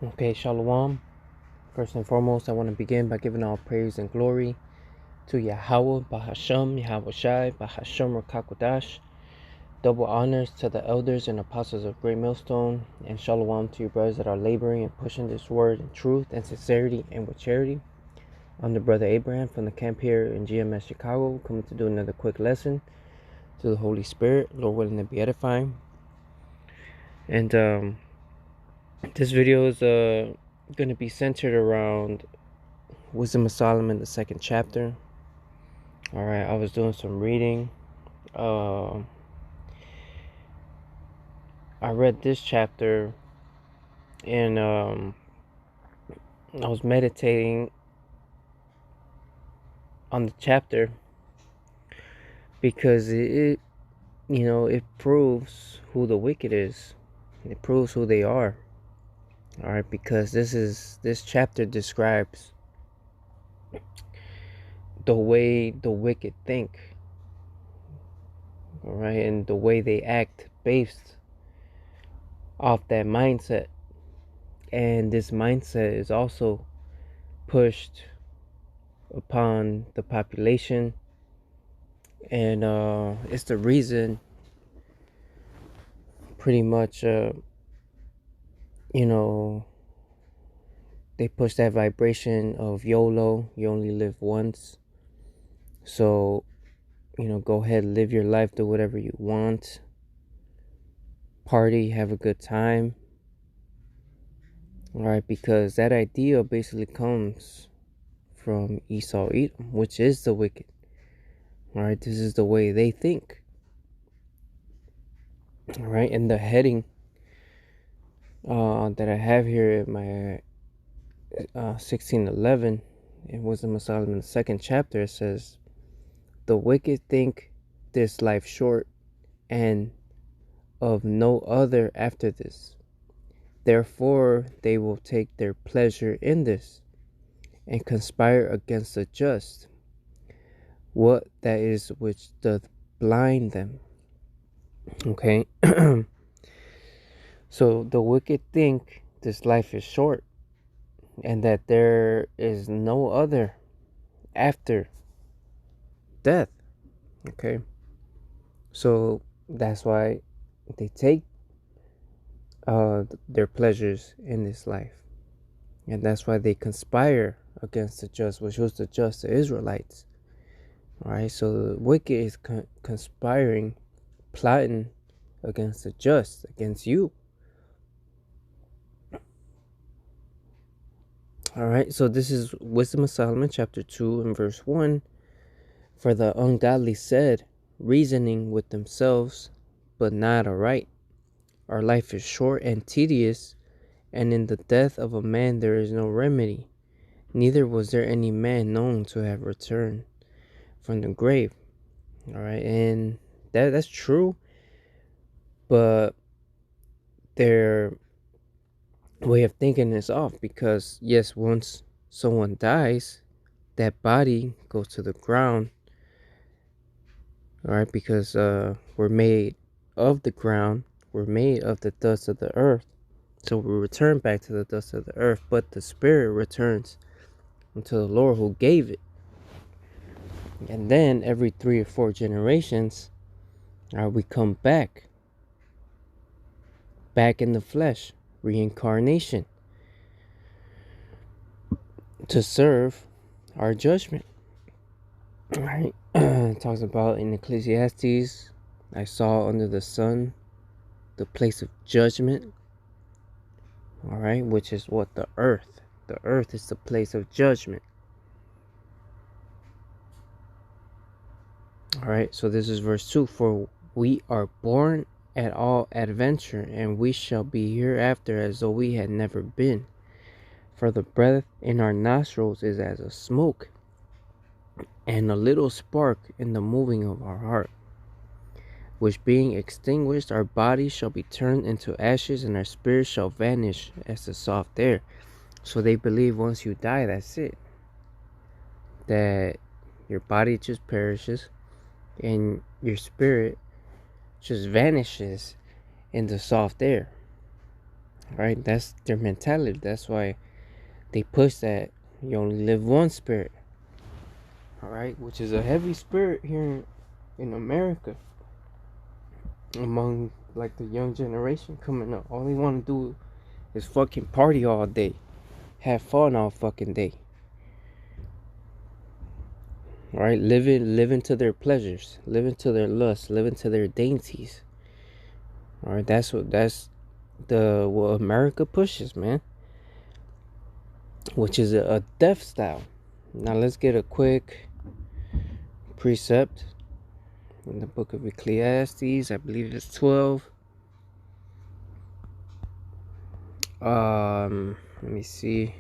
Okay, Shalom. First and foremost, I want to begin by giving all praise and glory to Yahweh, Bahasham, Yahweh Shai, Bahasham Rakakodash. Double honors to the elders and apostles of Great Millstone, and Shalom to you brothers that are laboring and pushing this word in truth and sincerity and with charity. I'm the brother Abraham from the camp here in GMS Chicago, coming to do another quick lesson to the Holy Spirit, Lord willing to be edifying. And this video is going to be centered around Wisdom of Solomon, the second chapter. All right, I was doing some reading. I read this chapter, and I was meditating on the chapter because it proves who the wicked is. It proves who they are. All right, because this chapter describes the way the wicked think. All right, and the way they act based off that mindset. And this mindset is also pushed upon the population, and it's the reason pretty much they push that vibration of YOLO, you only live once. So go ahead, live your life, do whatever you want, party, have a good time. All right, because that idea basically comes from Esau Edom, which is the wicked. All right, this is the way they think. All right, and the heading that I have here in my 16:11 in Wisdom of Solomon, the second chapter, it says, "The wicked think this life short, and of no other after this. Therefore they will take their pleasure in this, and conspire against the just. What that is which doth blind them." Okay. So the wicked think this life is short, and that there is no other after death. Okay, so that's why they take their pleasures in this life, and that's why they conspire against the just, which was the just, the Israelites. All right, so the wicked is conspiring, plotting against the just, against you. All right, so this is Wisdom of Solomon chapter 2 and verse 1. "For the ungodly said, reasoning with themselves, but not aright, our life is short and tedious, and in the death of a man there is no remedy, neither was there any man known to have returned from the grave." All right, and that's true, but their way of thinking is off, because yes, once someone dies, that body goes to the ground. All right, because we're made of the ground, we're made of the dust of the earth, so we return back to the dust of the earth, but the spirit returns unto the Lord who gave it. And then every 3 or 4 generations, we come back in the flesh, reincarnation, to serve our judgment. All right. It talks about in Ecclesiastes, "I saw under the sun the place of judgment." All right, which is what? The earth. The earth is the place of judgment. All right, so this is verse 2. "For we are born at all adventure, and we shall be hereafter as though we had never been. For the breath in our nostrils is as a smoke, and a little spark in the moving of our heart, which being extinguished, our bodies shall be turned into ashes, and our spirits shall vanish as the soft air." So they believe once you die, that's it. That your body just perishes, and your spirit just vanishes in the soft air. right? That's their mentality. That's why they push that you only live one spirit, all right, which is a heavy spirit here in America among like the young generation coming up. All they want to do is fucking party all day, have fun all fucking day. All right, living to their pleasures, living to their lusts, living to their dainties. All right, that's what America pushes, man. Which is a death style. Now let's get a quick precept in the book of Ecclesiastes. I believe it's 12. Let me see.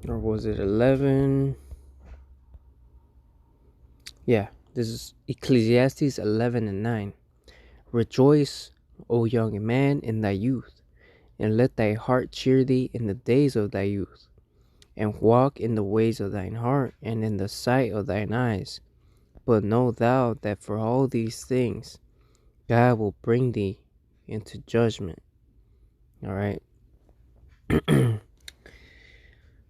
Or was it 11? Yeah, this is Ecclesiastes 11 and 9. Rejoice, O young man, in thy youth, and let thy heart cheer thee in the days of thy youth, and walk in the ways of thine heart, and in the sight of thine eyes. But know thou that for all these things God will bring thee into judgment. All right.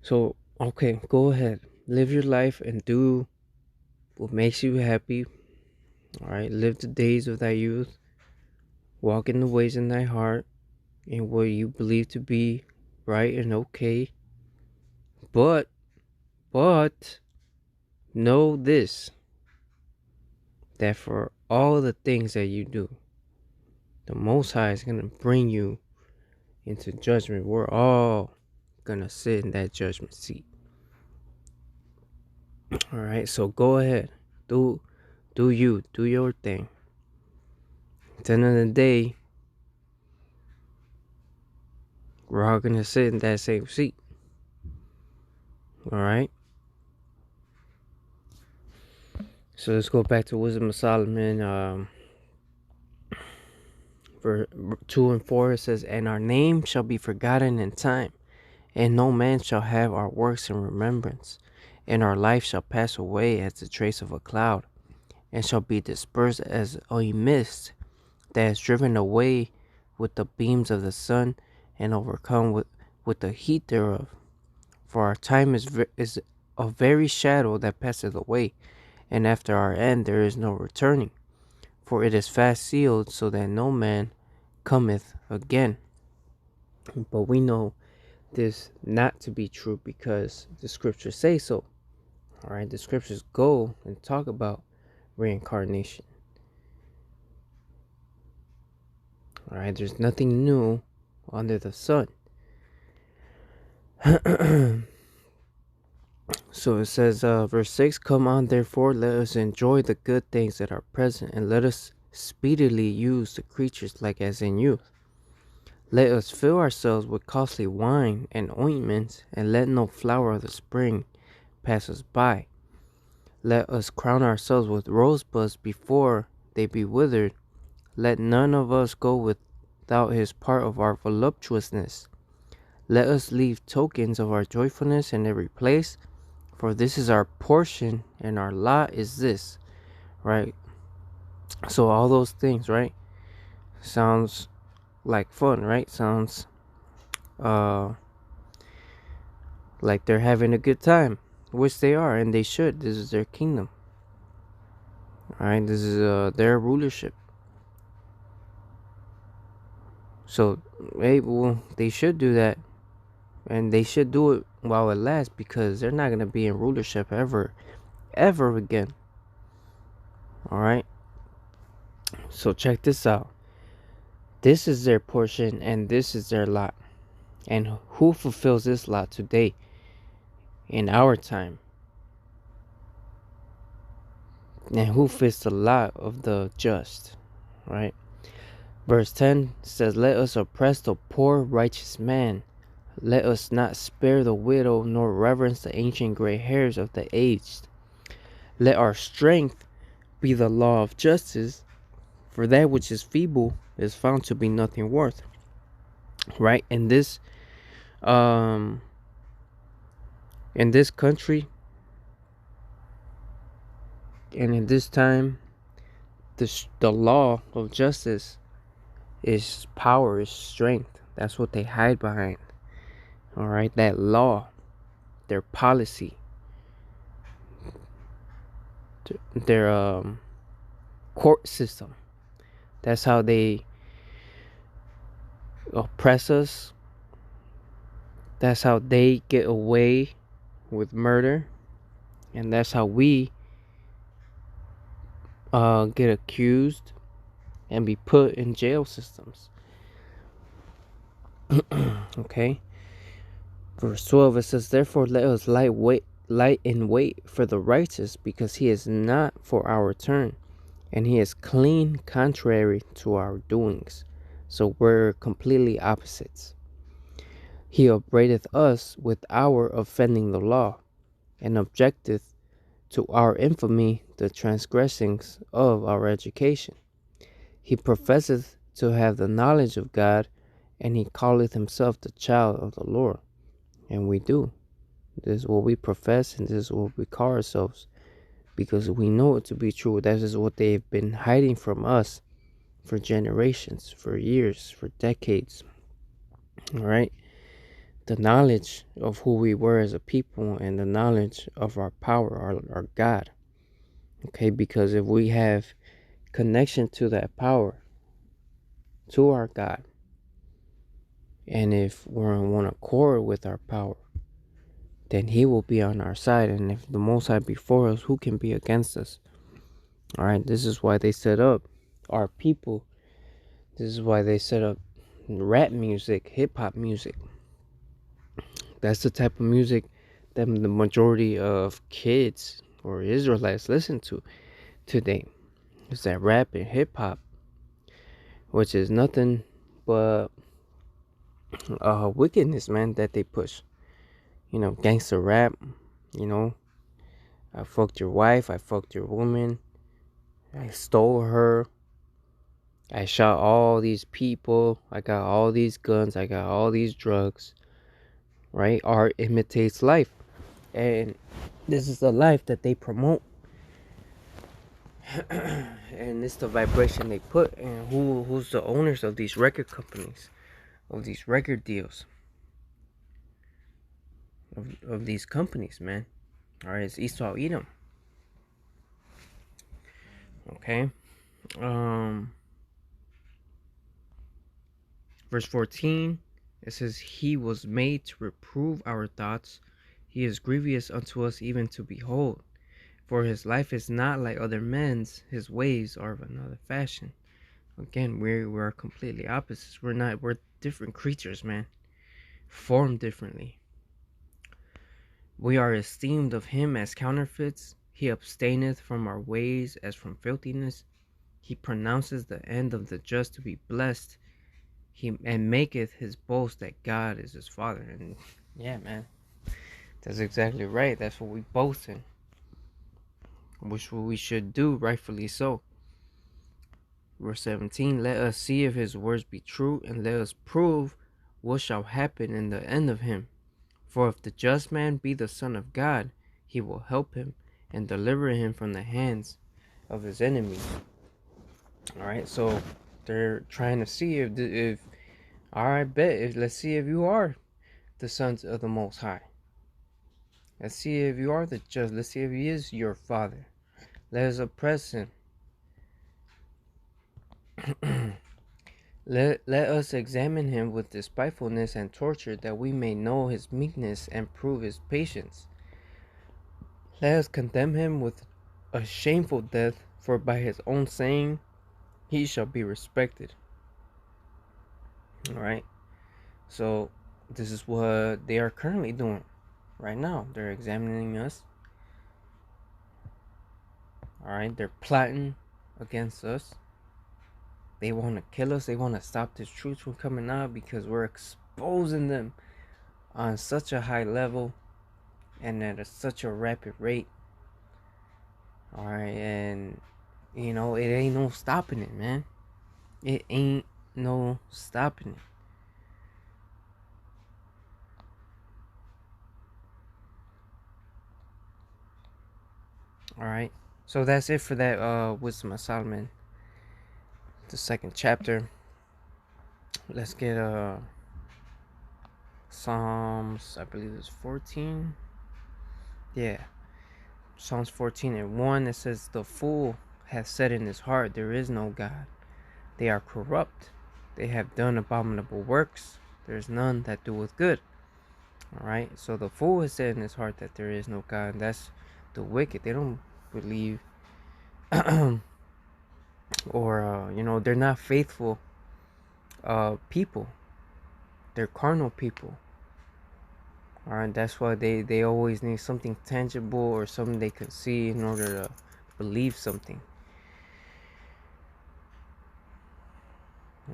So, okay, go ahead. Live your life and do what makes you happy. All right. Live the days of thy youth. Walk in the ways in thy heart, in what you believe to be right and okay. But know this, that for all the things that you do, the Most High is going to bring you into judgment. We're all going to sit in that judgment seat. All right, so go ahead. Do your thing. At the end of the day, we're all going to sit in that same seat. All right. So let's go back to Wisdom of Solomon. Verse 2 and 4, it says, and our name shall be forgotten in time, and no man shall have our works in remembrance. And our life shall pass away as the trace of a cloud, and shall be dispersed as a mist that is driven away with the beams of the sun, and overcome with the heat thereof. For our time is a very shadow that passeth away, and after our end there is no returning. For it is fast sealed, so that no man cometh again. But we know this not to be true because the scriptures say so. All right, the scriptures go and talk about reincarnation. All right, there's nothing new under the sun. So it says, verse 6, come on, therefore, let us enjoy the good things that are present, and let us speedily use the creatures like as in youth. Let us fill ourselves with costly wine and ointments, and let no flower of the spring pass us by. Let us crown ourselves with rosebuds before they be withered. Let none of us go without his part of our voluptuousness. Let us leave tokens of our joyfulness in every place, for this is our portion, and our lot is this. Right? So all those things, right? Sounds like fun, right? Sounds like they're having a good time, which they are, and they should. This is their kingdom. All right, this is their rulership. So, hey, well, they should do that, and they should do it while it lasts, because they're not gonna be in rulership ever again. All right. So check this out. This is their portion, and this is their lot. And who fulfills this lot today in our time? And who fits the lot of the just? Right? Verse 10 says, let us oppress the poor righteous man. Let us not spare the widow, nor reverence the ancient gray hairs of the aged. Let our strength be the law of justice, for that which is feeble is found to be nothing worth. Right? In this country, And in this time, the law of justice is power, is strength. That's what they hide behind. All right, that law, their policy, their court system. That's how they oppress us. That's how they get away with murder, and that's how we get accused and be put in jail systems. Okay. Verse 12, it says, "Therefore let us light in wait for the righteous, because he is not for our turn, and he is clean contrary to our doings." So we're completely opposites. "He upbraideth us with our offending the law, and objecteth to our infamy the transgressings of our education. He professeth to have the knowledge of God, and he calleth himself the child of the Lord." And we do. This is what we profess, and this is what we call ourselves, because we know it to be true. That is what they've been hiding from us for generations, for years, for decades. All right? The knowledge of who we were as a people, and the knowledge of our power, our God. Okay? Because if we have connection to that power, to our God, and if we're in one accord with our power, then he will be on our side. And if the Most High be for us, who can be against us? All right, this is why they set up our people. This is why they set up rap music, hip-hop music. That's the type of music that the majority of kids or Israelites listen to today. It's that rap and hip-hop, which is nothing but wickedness, man, that they push. You know, gangster rap, you know, I fucked your wife, I fucked your woman, I stole her, I shot all these people, I got all these guns, I got all these drugs, right? Art imitates life. And this is the life that they promote. And it's the vibration they put. And who's the owners of these record companies, of these record deals, of these companies, man? All right, it's Esau Edom. Okay. Verse 14, it says, "He was made to reprove our thoughts. He is grievous unto us even to behold. For his life is not like other men's, his ways are of another fashion." Again, we're completely opposites. We're different creatures, man. Formed differently. "We are esteemed of him as counterfeits. He abstaineth from our ways as from filthiness. He pronounces the end of the just to be blessed. And maketh his boast that God is his father." And yeah, man, that's exactly right. That's what we boast in, which we should do, rightfully so. Verse 17, "Let us see if his words be true, and let us prove what shall happen in the end of him. For if the just man be the son of God, he will help him and deliver him from the hands of his enemies." All right, so they're trying to see if all right, bet. Let's see if you are the sons of the Most High. Let's see if you are the just. Let's see if he is your father. Let us oppress him. let us examine him with despitefulness and torture, that we may know his meekness and prove his patience. Let us condemn him with a shameful death, for by his own saying he shall be respected. All right. So this is what they are currently doing right now. They're examining us. All right. They're plotting against us. They want to kill us. They want to stop this truth from coming out, because we're exposing them on such a high level and at such a rapid rate. All right. And you know, it ain't no stopping it, man. It ain't no stopping it. All right. So that's it for that Wisdom of Solomon, the second chapter. Let's get Psalms, I believe it's 14. Yeah, Psalms 14:1. It says, "The fool hath said in his heart, there is no God. They are corrupt. They have done abominable works. There is none that doeth good." All right. So the fool has said in his heart that there is no God. That's the wicked. They don't believe, or they're not faithful people. They're carnal people. All right. That's why they always need something tangible or something they can see in order to believe something.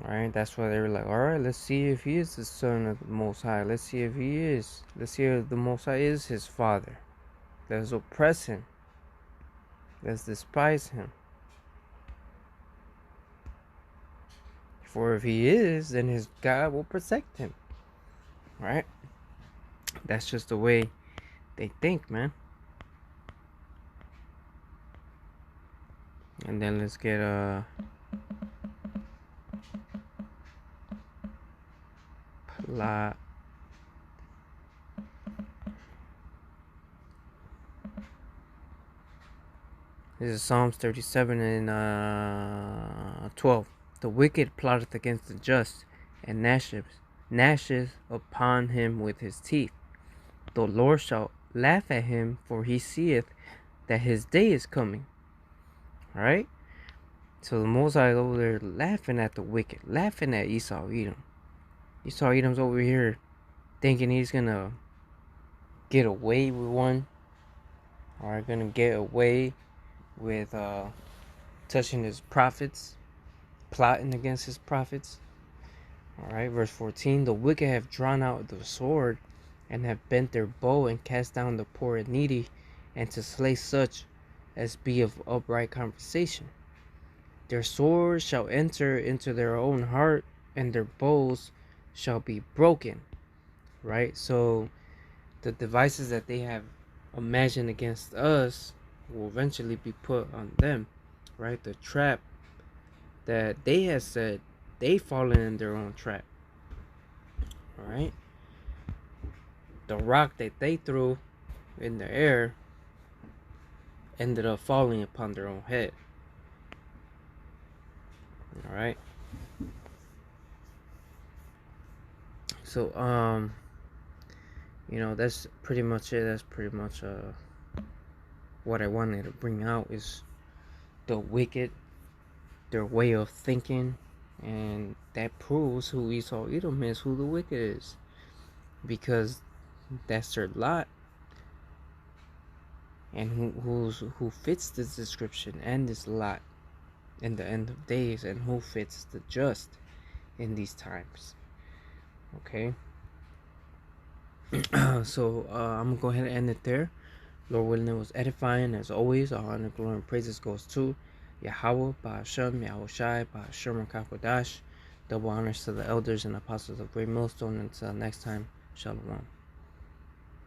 Alright, that's why they were like, alright, let's see if he is the son of the Most High. Let's see if he is. Let's see if the Most High is his father. Let's oppress him. Let's despise him. For if he is, then his God will protect him. Alright? That's just the way they think, man. And then let's get This is Psalms 37 and 12. The wicked plotteth against the just, and gnasheth upon him with his teeth. The Lord shall laugh at him, for he seeth that his day is coming. Alright? So the Most High is over there laughing at the wicked, laughing at Esau Edom. Esau Edom's over here thinking he's gonna get away with one. Or gonna get away with touching his prophets, plotting against his prophets. Alright, verse 14. The wicked have drawn out the sword, and have bent their bow, and cast down the poor and needy, and to slay such as be of upright conversation. Their swords shall enter into their own heart, and their bows shall be broken. Right? So the devices that they have imagined against us will eventually be put on them. Right? The trap that they have said, they fallen in their own trap. Alright? The rock that they threw in the air ended up falling upon their own head. Alright? So, that's pretty much it. That's pretty much what I wanted to bring out is the wicked, their way of thinking, and that proves who Esau Edom is, who the wicked is, because that's their lot, and who fits this description and this lot in the end of days, and who fits the just in these times. Okay. So I'm gonna go ahead and end it there. Lord willing, it was edifying as always. All honor, glory, and praises goes to Yahweh, Ba'ashem, Yahushai, Ba'ashem, Rakakwadash. Double honors to the elders and apostles of Great Millstone. Until next time, Shalom.